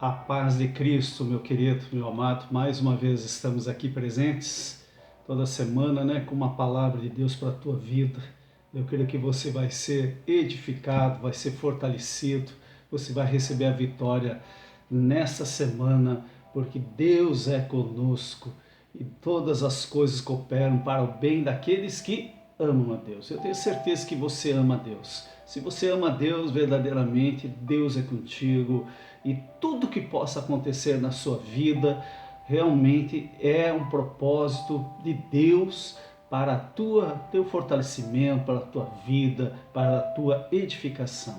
A paz de Cristo, meu querido, meu amado, mais uma vez estamos aqui presentes, toda semana, né, com uma palavra de Deus para a tua vida. Eu creio que você vai ser edificado, vai ser fortalecido, você vai receber a vitória nessa semana, porque Deus é conosco e todas as coisas cooperam para o bem daqueles que amam a Deus. Eu tenho certeza que você ama a Deus. Se você ama a Deus verdadeiramente, Deus é contigo e tudo que possa acontecer na sua vida realmente é um propósito de Deus para teu fortalecimento, para a tua vida, para a tua edificação.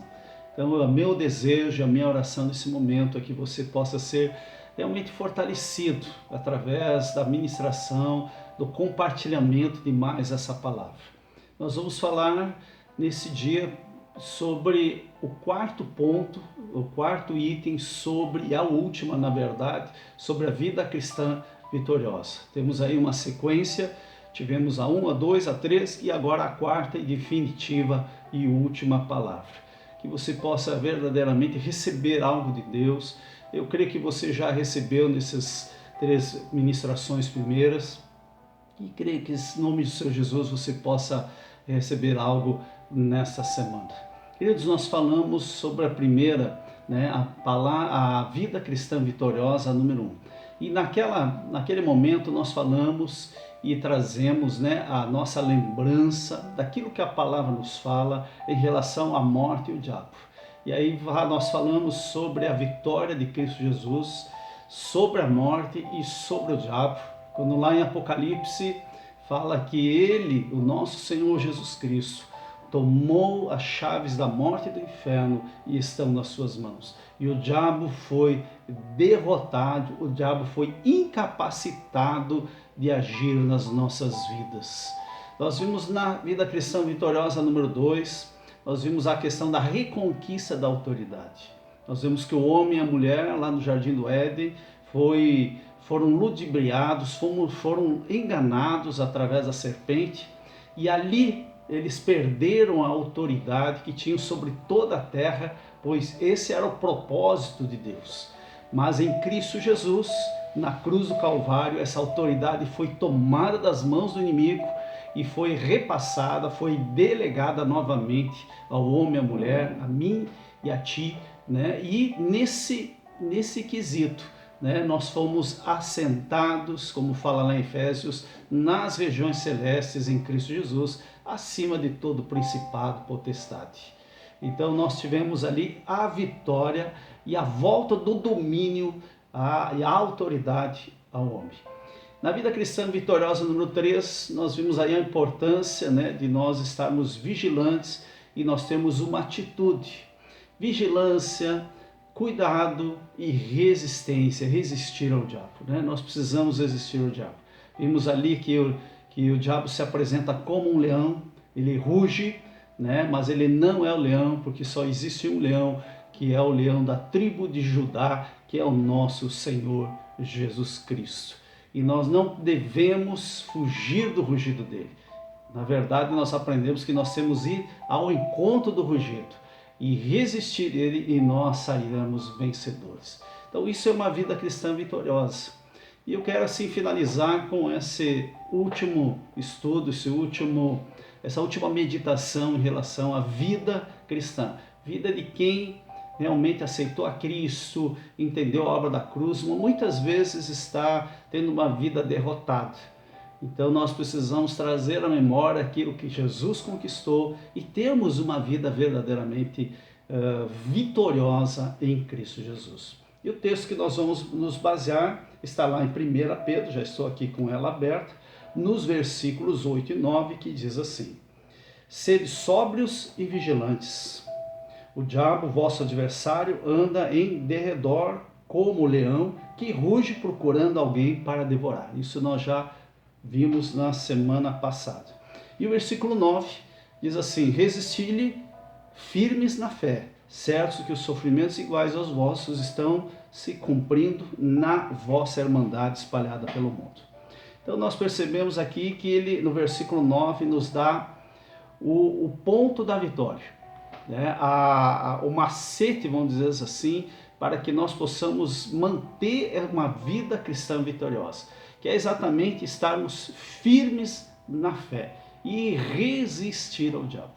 Então, o meu desejo, a minha oração nesse momento é que você possa ser realmente fortalecido através da ministração, do compartilhamento de mais essa palavra. Nós vamos falar nesse dia sobre o quarto ponto, o quarto item sobre a última, na verdade, sobre a vida cristã vitoriosa. Temos aí uma sequência, tivemos a 1, a 2, a 3 e agora a quarta e definitiva e última palavra. Que você possa verdadeiramente receber algo de Deus. Eu creio que você já recebeu nessas 3 ministrações primeiras e creio que em nome do Senhor Jesus você possa receber algo nesta semana. Queridos, nós falamos sobre a primeira, né, a vida cristã vitoriosa número 1. E naquele momento nós falamos e trazemos, né, a nossa lembrança daquilo que a palavra nos fala em relação à morte e o diabo. E aí nós falamos sobre a vitória de Cristo Jesus, sobre a morte e sobre o diabo. Quando lá em Apocalipse fala que ele, o nosso Senhor Jesus Cristo, tomou as chaves da morte e do inferno e estão nas suas mãos. E o diabo foi derrotado, o diabo foi incapacitado de agir nas nossas vidas. Nós vimos na vida cristã vitoriosa número 2, nós vimos a questão da reconquista da autoridade. Nós vimos que o homem e a mulher lá no Jardim do Éden foram ludibriados, foram enganados através da serpente e ali eles perderam a autoridade que tinham sobre toda a terra, pois esse era o propósito de Deus. Mas em Cristo Jesus, na cruz do Calvário, essa autoridade foi tomada das mãos do inimigo e foi repassada, foi delegada novamente ao homem e à mulher, a mim e a ti, né? E nesse quesito, né, nós fomos assentados, como fala lá em Efésios, nas regiões celestes em Cristo Jesus, acima de todo principado, potestade. Então nós tivemos ali a vitória e a volta do domínio e a autoridade ao homem. Na vida cristã vitoriosa número 3, nós vimos aí a importância, né, de nós estarmos vigilantes e nós temos uma atitude, vigilância, cuidado e resistência, resistir ao diabo, né? Nós precisamos resistir ao diabo. Vimos ali que o diabo se apresenta como um leão, ele ruge, né? Mas ele não é o leão, porque só existe um leão, que é o leão da tribo de Judá, que é o nosso Senhor Jesus Cristo. E nós não devemos fugir do rugido dele. Na verdade, nós aprendemos que nós temos que ir ao encontro do rugido e resistir ele e nós sairemos vencedores. Então isso é uma vida cristã vitoriosa. E eu quero assim finalizar com esse último estudo, essa última meditação em relação à vida cristã. Vida de quem realmente aceitou a Cristo, entendeu a obra da cruz, mas muitas vezes está tendo uma vida derrotada. Então nós precisamos trazer à memória aquilo que Jesus conquistou e termos uma vida verdadeiramente vitoriosa em Cristo Jesus. E o texto que nós vamos nos basear está lá em 1 Pedro, já estou aqui com ela aberta, nos versículos 8 e 9, que diz assim: Sede sóbrios e vigilantes. O diabo, vosso adversário, anda em derredor como o leão que ruge procurando alguém para devorar. Isso nós já vimos na semana passada. E o versículo 9 diz assim: Resisti-lhe firmes na fé, certos que os sofrimentos iguais aos vossos estão se cumprindo na vossa irmandade espalhada pelo mundo. Então nós percebemos aqui que ele, no versículo 9, nos dá o ponto da vitória, né? O macete, vamos dizer assim, para que nós possamos manter uma vida cristã vitoriosa, que é exatamente estarmos firmes na fé e resistir ao diabo.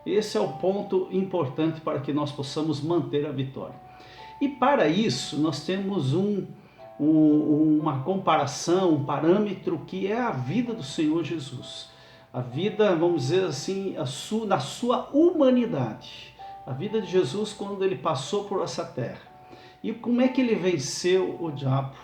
Esse é o ponto importante para que nós possamos manter a vitória. E para isso nós temos uma comparação, um parâmetro que é a vida do Senhor Jesus. A vida, vamos dizer assim, na sua humanidade. A vida de Jesus quando ele passou por essa terra. E como é que ele venceu o diabo?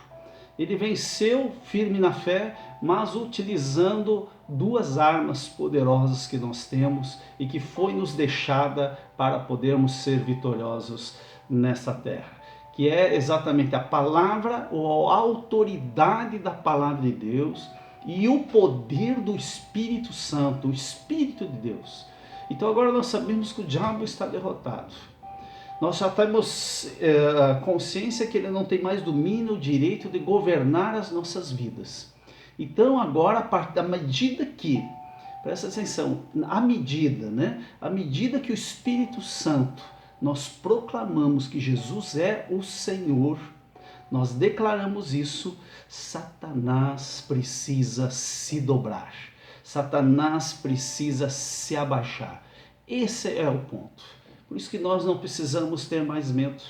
Ele venceu firme na fé, mas utilizando duas armas poderosas que nós temos e que foi nos deixada para podermos ser vitoriosos nessa terra, que é exatamente a palavra ou a autoridade da palavra de Deus e o poder do Espírito Santo, o Espírito de Deus. Então agora nós sabemos que o diabo está derrotado. Nós já temos consciência que ele não tem mais domínio, o direito de governar as nossas vidas. Então agora, à medida que, presta atenção, à medida que o Espírito Santo, nós proclamamos que Jesus é o Senhor, nós declaramos isso, Satanás precisa se dobrar, Satanás precisa se abaixar. Esse é o ponto. Por isso que nós não precisamos ter mais medo.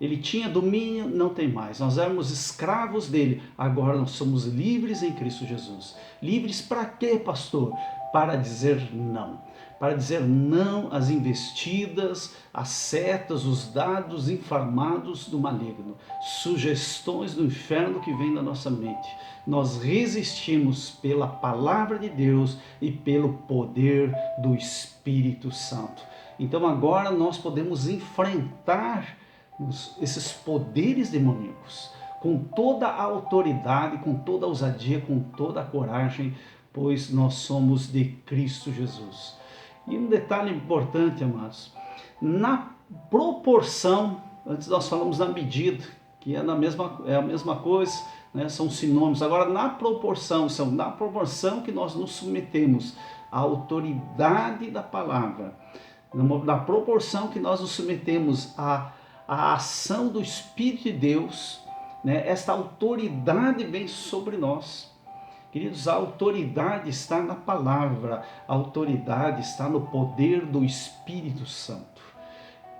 Ele tinha domínio, não tem mais. Nós éramos escravos dele, agora nós somos livres em Cristo Jesus. Livres para quê, pastor? Para dizer não. Para dizer não às investidas, às setas, os dados inflamados do maligno, sugestões do inferno que vem da nossa mente. Nós resistimos pela palavra de Deus e pelo poder do Espírito Santo. Então agora nós podemos enfrentar esses poderes demoníacos com toda a autoridade, com toda a ousadia, com toda a coragem, pois nós somos de Cristo Jesus. E um detalhe importante, amados, na proporção, antes nós falamos na medida, que é a mesma coisa, né? São sinônimos. Agora na proporção que nós nos submetemos à autoridade da palavra, na proporção que nós nos submetemos à ação do Espírito de Deus, né? Esta autoridade vem sobre nós. Queridos, a autoridade está na palavra, a autoridade está no poder do Espírito Santo.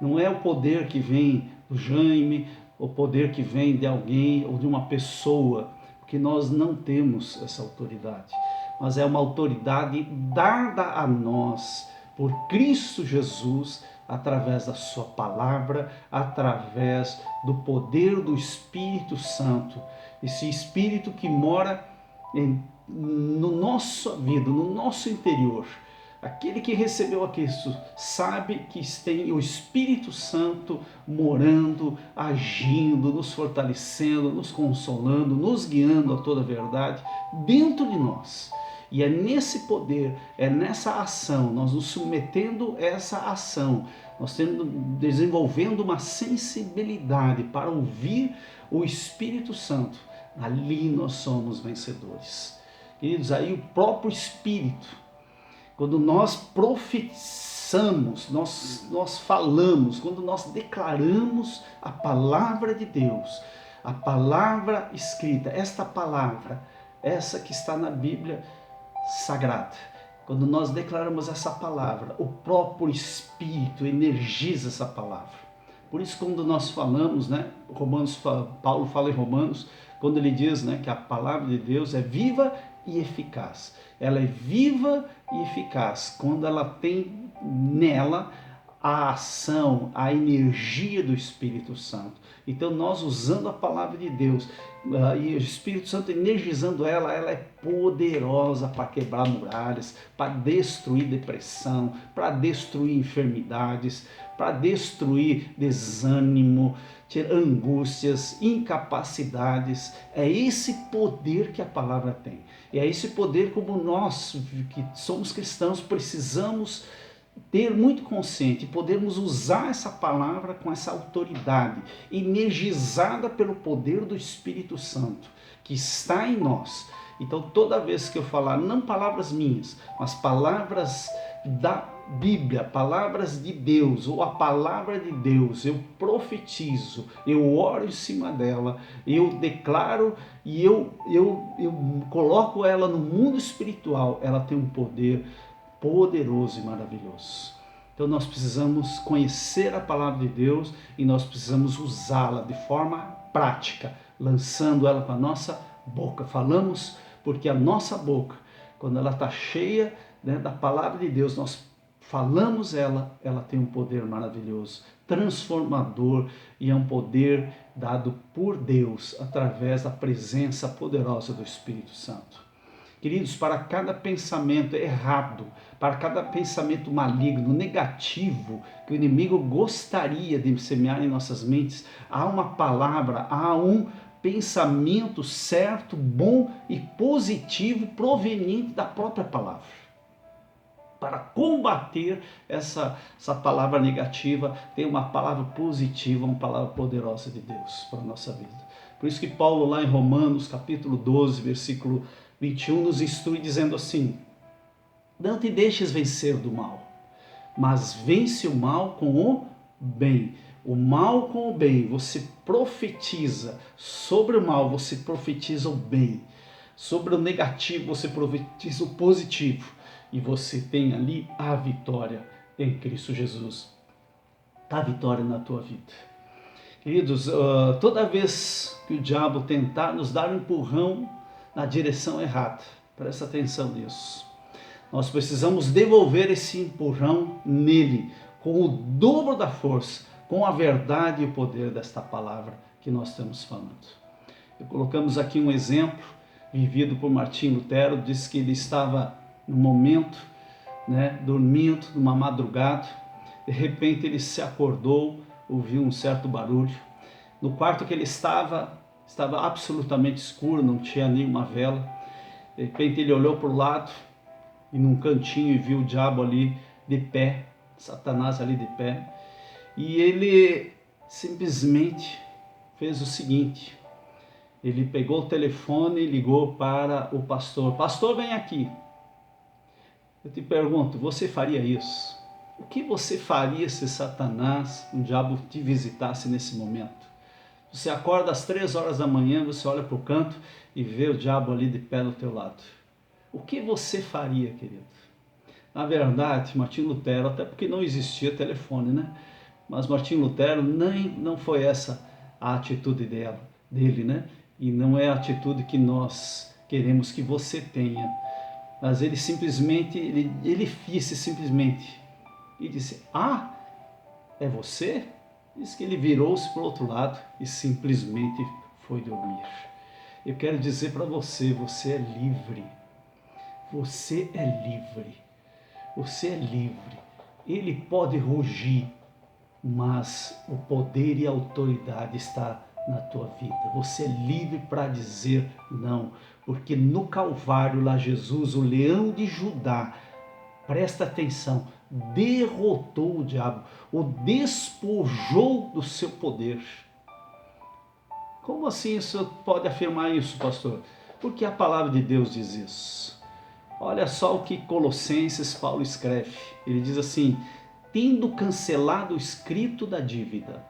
Não é o poder que vem do Jaime, o poder que vem de alguém ou de uma pessoa, porque nós não temos essa autoridade, mas é uma autoridade dada a nós por Cristo Jesus, através da sua palavra, através do poder do Espírito Santo, esse Espírito que mora no nossa vida, no nosso interior. Aquele que recebeu a Cristo sabe que tem o Espírito Santo morando, agindo, nos fortalecendo, nos consolando, nos guiando a toda a verdade dentro de nós. E é nesse poder, é nessa ação, nós nos submetendo a essa ação, nós desenvolvendo uma sensibilidade para ouvir o Espírito Santo, ali nós somos vencedores. Queridos, aí o próprio Espírito, quando nós profetizamos, nós falamos, quando nós declaramos a palavra de Deus, a palavra escrita, esta palavra, essa que está na Bíblia Sagrada, quando nós declaramos essa palavra, o próprio Espírito energiza essa palavra. Por isso, quando nós falamos, né, Paulo fala em Romanos, quando ele diz, né, que a palavra de Deus é viva e eficaz. Ela é viva e eficaz quando ela tem nela a ação, a energia do Espírito Santo. Então nós usando a palavra de Deus e o Espírito Santo energizando ela é poderosa para quebrar muralhas, para destruir depressão, para destruir enfermidades, para destruir desânimo, angústias, incapacidades. É esse poder que a palavra tem. E é esse poder como nós, que somos cristãos, precisamos ter muito consciente, podermos usar essa palavra com essa autoridade, energizada pelo poder do Espírito Santo, que está em nós. Então toda vez que eu falar, não palavras minhas, mas palavras da Bíblia, palavras de Deus, ou a palavra de Deus, eu profetizo, eu oro em cima dela, eu declaro e eu coloco ela no mundo espiritual, ela tem um poder poderoso e maravilhoso. Então nós precisamos conhecer a palavra de Deus e nós precisamos usá-la de forma prática, lançando ela para a nossa boca. Falamos porque a nossa boca, quando ela está cheia, né, da palavra de Deus, nós falamos ela tem um poder maravilhoso, transformador, e é um poder dado por Deus através da presença poderosa do Espírito Santo. Queridos, para cada pensamento errado, para cada pensamento maligno, negativo, que o inimigo gostaria de semear em nossas mentes, há uma palavra, há um pensamento certo, bom e positivo proveniente da própria palavra. Para combater essa palavra negativa, tem uma palavra positiva, uma palavra poderosa de Deus para a nossa vida. Por isso que Paulo, lá em Romanos, capítulo 12, versículo 21, nos instrui dizendo assim: não te deixes vencer do mal, mas vence o mal com o bem. O mal com o bem, você profetiza sobre o mal, você profetiza o bem. Sobre o negativo, você profetiza o positivo. E você tem ali a vitória em Cristo Jesus. A vitória na tua vida. Queridos, toda vez que o diabo tentar nos dar um empurrão na direção errada, presta atenção nisso. Nós precisamos devolver esse empurrão nele, com o dobro da força, com a verdade e o poder desta palavra que nós estamos falando. Colocamos aqui um exemplo vivido por Martim Lutero. Diz que ele estava no momento, dormindo, numa madrugada, de repente ele se acordou, ouviu um certo barulho. No quarto que ele estava absolutamente escuro, não tinha nenhuma vela. De repente ele olhou para o lado e num cantinho viu o diabo ali de pé, Satanás ali de pé. E ele simplesmente fez o seguinte: ele pegou o telefone e ligou para o pastor. Pastor, vem aqui. Eu te pergunto, você faria isso? O que você faria se Satanás, o diabo, te visitasse nesse momento? Você acorda às 3 horas da manhã, você olha para o canto e vê o diabo ali de pé do teu lado. O que você faria, querido? Na verdade, Martim Lutero, até porque não existia telefone, né? Mas Martim Lutero não foi essa a atitude dele, né? E não é a atitude que nós queremos que você tenha. Mas ele simplesmente, ele disse simplesmente, e disse: ah, é você? Diz que ele virou-se para o outro lado e simplesmente foi dormir. Eu quero dizer para você, você é livre. Você é livre. Você é livre. Ele pode rugir, mas o poder e a autoridade está na tua vida. Você é livre para dizer não, porque no Calvário lá Jesus, o leão de Judá, presta atenção, derrotou o diabo, o despojou do seu poder. Como assim o senhor pode afirmar isso, pastor? Porque a palavra de Deus diz isso. Olha só o que Colossenses Paulo escreve. Ele diz assim: tendo cancelado o escrito da dívida,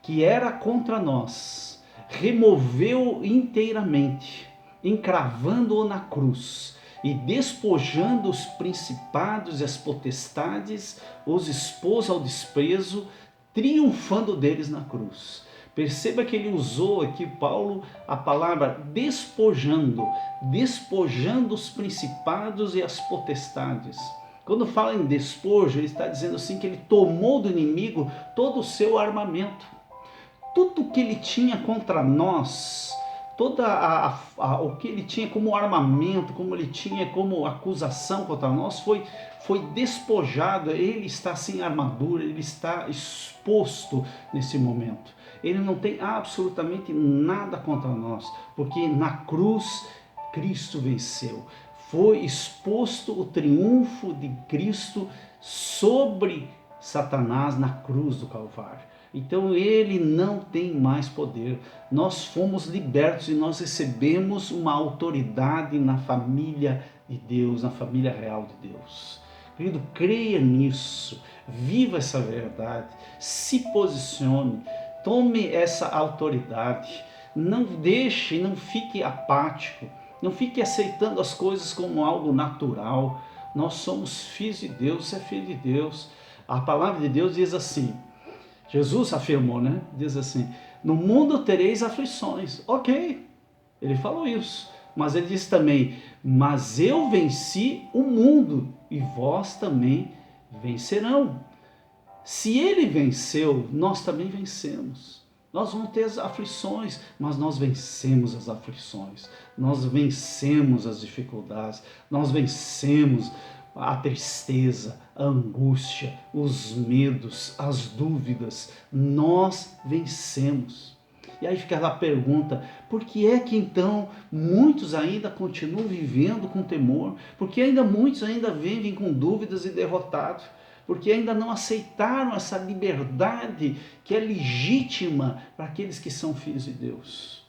que era contra nós, removeu inteiramente, encravando-o na cruz, e despojando os principados e as potestades, os expôs ao desprezo, triunfando deles na cruz. Perceba que ele usou aqui, Paulo, a palavra despojando os principados e as potestades. Quando fala em despojo, ele está dizendo assim que ele tomou do inimigo todo o seu armamento. Tudo que ele tinha contra nós, o que ele tinha como armamento, como ele tinha como acusação contra nós, foi despojado. Ele está sem armadura, ele está exposto nesse momento. Ele não tem absolutamente nada contra nós, porque na cruz Cristo venceu. Foi exposto o triunfo de Cristo sobre Satanás na cruz do Calvário. Então ele não tem mais poder. Nós fomos libertos e nós recebemos uma autoridade na família de Deus, na família real de Deus. Querido, creia nisso, viva essa verdade, se posicione, tome essa autoridade, não deixe, não fique apático, não fique aceitando as coisas como algo natural. Nós somos filhos de Deus, você é filho de Deus. A palavra de Deus diz assim, Jesus afirmou, né? Diz assim, no mundo tereis aflições. Ok, ele falou isso. Mas ele diz também, mas eu venci o mundo e vós também vencerão. Se ele venceu, nós também vencemos. Nós vamos ter as aflições, mas nós vencemos as aflições. Nós vencemos as dificuldades. Nós vencemos a tristeza, a angústia, os medos, as dúvidas. Nós vencemos. E aí fica a pergunta, por que é que então muitos ainda continuam vivendo com temor? Porque ainda muitos ainda vivem com dúvidas e derrotados? Porque ainda não aceitaram essa liberdade que é legítima para aqueles que são filhos de Deus.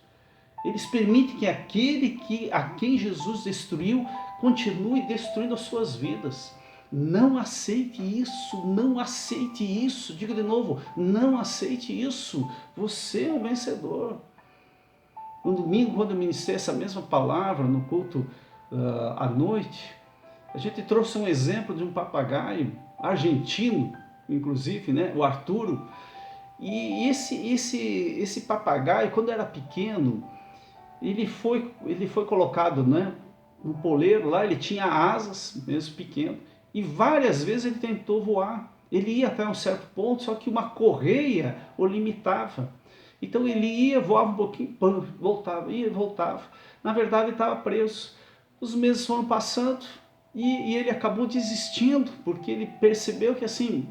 Eles permitem que aquele a quem Jesus destruiu continue destruindo as suas vidas. Não aceite isso, não aceite isso. Digo de novo, não aceite isso. Você é um vencedor. No domingo, quando eu ministrei essa mesma palavra no culto à noite, a gente trouxe um exemplo de um papagaio argentino, inclusive, né, o Arturo. E esse papagaio, quando era pequeno, ele foi colocado, né, no poleiro lá, ele tinha asas, mesmo pequeno, e várias vezes ele tentou voar. Ele ia até um certo ponto, só que uma correia o limitava. Então ele ia, voava um pouquinho, voltava, ia e voltava. Na verdade ele estava preso. Os meses foram passando e ele acabou desistindo, porque ele percebeu que assim,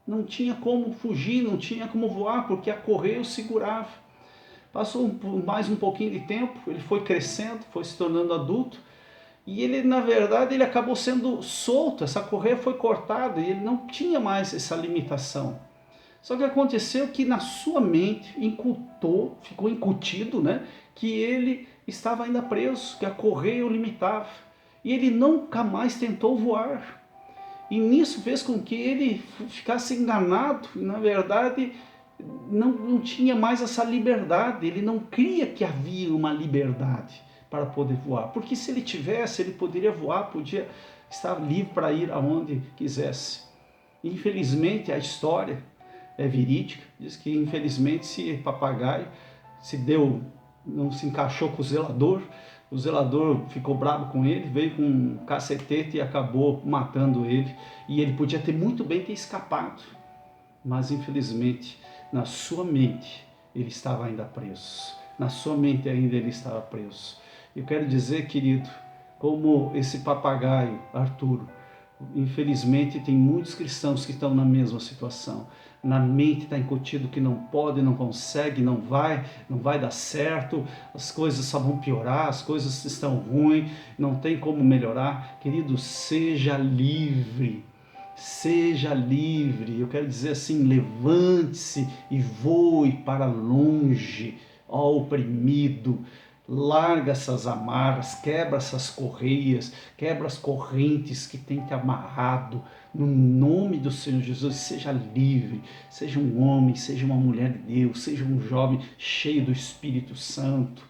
não tinha como fugir, não tinha como voar, porque a correia o segurava. Passou mais um pouquinho de tempo, ele foi crescendo, foi se tornando adulto, e ele, na verdade, ele acabou sendo solto, essa correia foi cortada, e ele não tinha mais essa limitação. Só que aconteceu que na sua mente ficou incutido, né, que ele estava ainda preso, que a correia o limitava. E ele nunca mais tentou voar. E nisso fez com que ele ficasse enganado, e na verdade não tinha mais essa liberdade, ele não cria que havia uma liberdade para poder voar, porque se ele tivesse, ele poderia voar, podia estar livre para ir aonde quisesse. Infelizmente a história é verídica, diz que infelizmente esse papagaio não se encaixou com o zelador ficou bravo com ele, veio com um cacetete e acabou matando ele, e ele podia muito bem ter escapado, mas infelizmente na sua mente ele estava ainda preso, na sua mente ainda ele estava preso. Eu quero dizer, querido, como esse papagaio, Arturo, infelizmente tem muitos cristãos que estão na mesma situação. Na mente está incutido que não pode, não consegue, não vai dar certo, as coisas só vão piorar, as coisas estão ruins, não tem como melhorar. Querido, seja livre. Seja livre, eu quero dizer assim, levante-se e voe para longe, ó oprimido, larga essas amarras, quebra essas correias, quebra as correntes que tem te amarrado, no nome do Senhor Jesus, seja livre, seja um homem, seja uma mulher de Deus, seja um jovem cheio do Espírito Santo.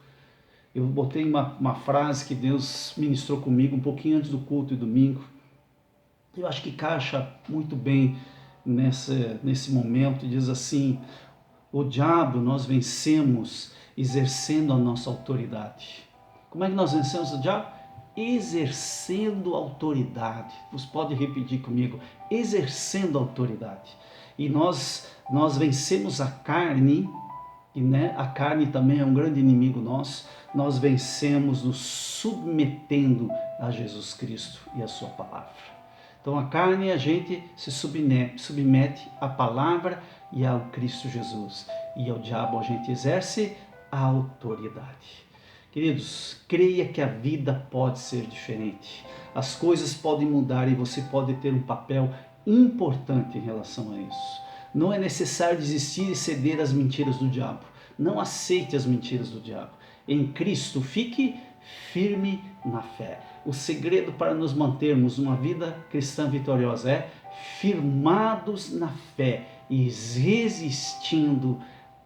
Eu botei uma frase que Deus ministrou comigo um pouquinho antes do culto de domingo, eu acho que encaixa muito bem nesse momento. Diz assim: o diabo nós vencemos exercendo a nossa autoridade. Como é que nós vencemos o diabo? Exercendo autoridade. Você pode repetir comigo: exercendo autoridade. E nós vencemos a carne, e né, a carne também é um grande inimigo nosso. Nós vencemos nos submetendo a Jesus Cristo e a sua palavra. Então a carne a gente se submete à palavra e ao Cristo Jesus. E ao diabo a gente exerce a autoridade. Queridos, creia que a vida pode ser diferente. As coisas podem mudar e você pode ter um papel importante em relação a isso. Não é necessário desistir e ceder às mentiras do diabo. Não aceite as mentiras do diabo. Em Cristo, fique firme na fé. O segredo para nos mantermos uma vida cristã vitoriosa é firmados na fé e resistindo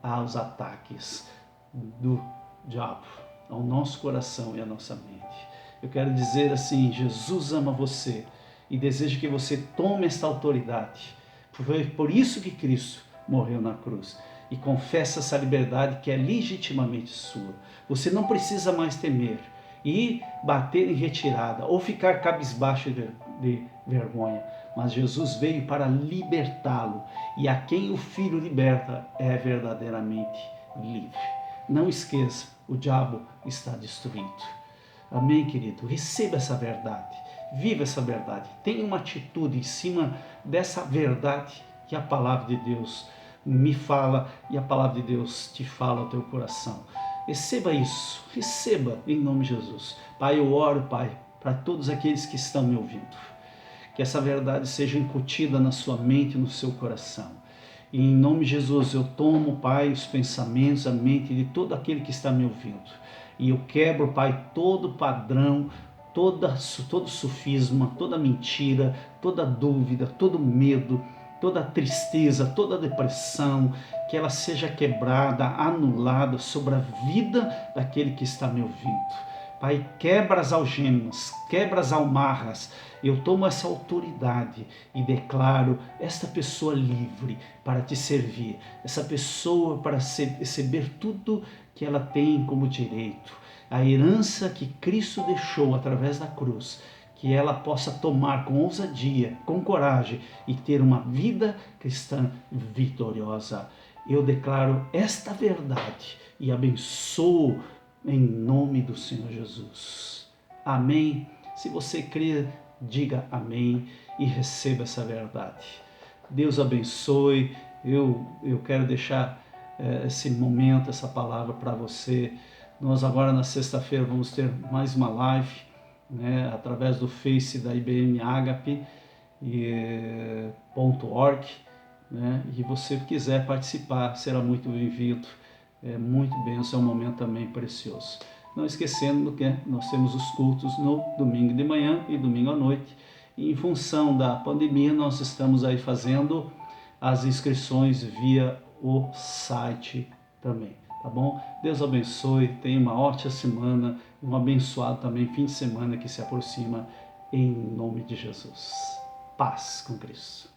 aos ataques do diabo ao nosso coração e à nossa mente. Eu quero dizer assim, Jesus ama você e deseja que você tome esta autoridade. Foi por isso que Cristo morreu na cruz. E confessa essa liberdade que é legitimamente sua. Você não precisa mais temer e bater em retirada ou ficar cabisbaixo de vergonha. Mas Jesus veio para libertá-lo. E a quem o Filho liberta é verdadeiramente livre. Não esqueça, o diabo está destruído. Amém, querido? Receba essa verdade. Viva essa verdade. Tenha uma atitude em cima dessa verdade que a palavra de Deus me fala e a palavra de Deus te fala ao teu coração. Receba isso. Receba em nome de Jesus. Pai, eu oro, Pai, para todos aqueles que estão me ouvindo. Que essa verdade seja incutida na sua mente e no seu coração. E em nome de Jesus eu tomo, Pai, os pensamentos, a mente de todo aquele que está me ouvindo. E eu quebro, Pai, todo padrão, todo sofisma, toda mentira, toda dúvida, todo medo, toda tristeza, toda depressão, que ela seja quebrada, anulada sobre a vida daquele que está me ouvindo. Pai, quebra as algemas, quebra as almarras. Eu tomo essa autoridade e declaro esta pessoa livre para te servir, essa pessoa para receber tudo que ela tem como direito, a herança que Cristo deixou através da cruz, que ela possa tomar com ousadia, com coragem e ter uma vida cristã vitoriosa. Eu declaro esta verdade e abençoo em nome do Senhor Jesus. Amém. Se você crê, diga amém e receba essa verdade. Deus abençoe. Eu quero deixar esse momento, essa palavra para você. Nós agora na sexta-feira vamos ter mais uma live, né, através do Face da IBM Agape .org, né, e você quiser participar, será muito bem-vindo. É muito bênção, é um momento também precioso. Não esquecendo que nós temos os cultos no domingo de manhã e domingo à noite. E em função da pandemia, nós estamos aí fazendo as inscrições via o site também, tá bom? Deus abençoe, tenha uma ótima semana, um abençoado também fim de semana que se aproxima, em nome de Jesus. Paz com Cristo.